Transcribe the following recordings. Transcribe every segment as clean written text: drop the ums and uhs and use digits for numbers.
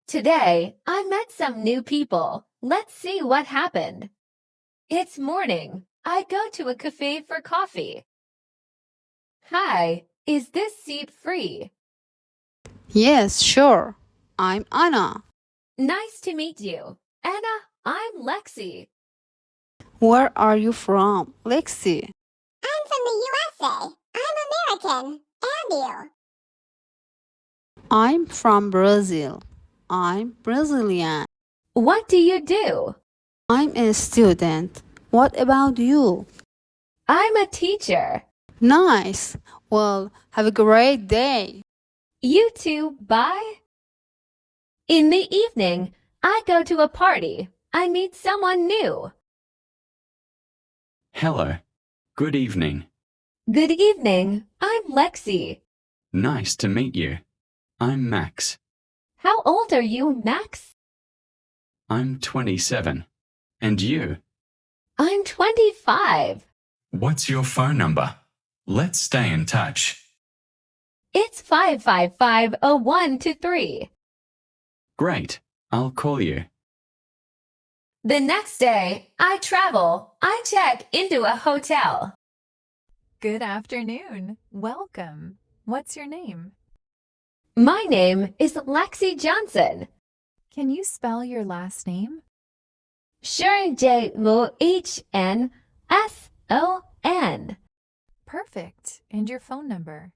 Today, I met some new people. Let's see what happened. It's morning. I go to a cafe for coffee. Hi, is this seat free? Yes, sure. I'm Anna. Nice to meet you. Anna, I'm Lexi. Where are you from, Lexi? I'm from the USA. I'm American. And you? I'm from Brazil. I'm Brazilian. What do you do? I'm a student. What about you? I'm a teacher. Nice. Well, have a great day. You too, bye. In the evening, I go to a party. I meet someone new. Hello. Good evening. Good evening. I'm Lexi. Nice to meet you. I'm Max. How old are you, Max? I'm 27. And you? I'm 25. What's your phone number? Let's stay in touch. It's 555-0123. Great. I'll call you. The next day, I travel. I check into a hotel. Good afternoon. Welcome. What's your name? My name is Lexi Johnson. Can you spell your last name? Sure, Johnsson. Perfect. And your phone number?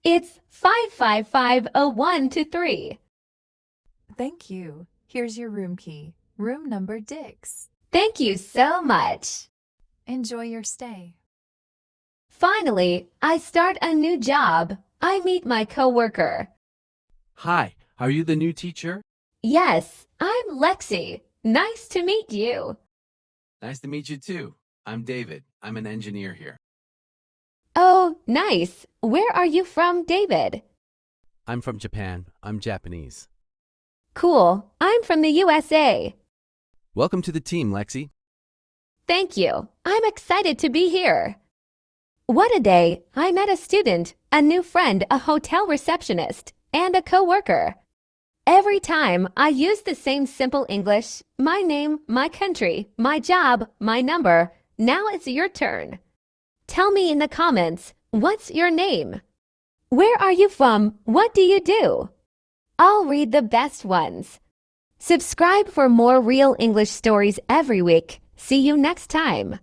It's 555-0123. Thank you. Here's your room key. Room number Dix. Thank you so much. Enjoy your stay. Finally, I start a new job. I meet my coworker. Hi, are you the new teacher? Yes, I'm Lexi. Nice to meet you. Nice to meet you too. I'm David. I'm an engineer here. Oh, nice. Where are you from, David? I'm from Japan. I'm Japanese. Cool. I'm from the USA. Welcome to the team, Lexi. Thank you. I'm excited to be here. What a day. I met a student, a new friend, a hotel receptionist, and a coworker. Every time I use the same simple English, my name, my country, my job, my number. Now it's your turn. Tell me in the comments, what's your name? Where are you from? What do you do? I'll read the best ones. Subscribe for more real English stories every week. See you next time.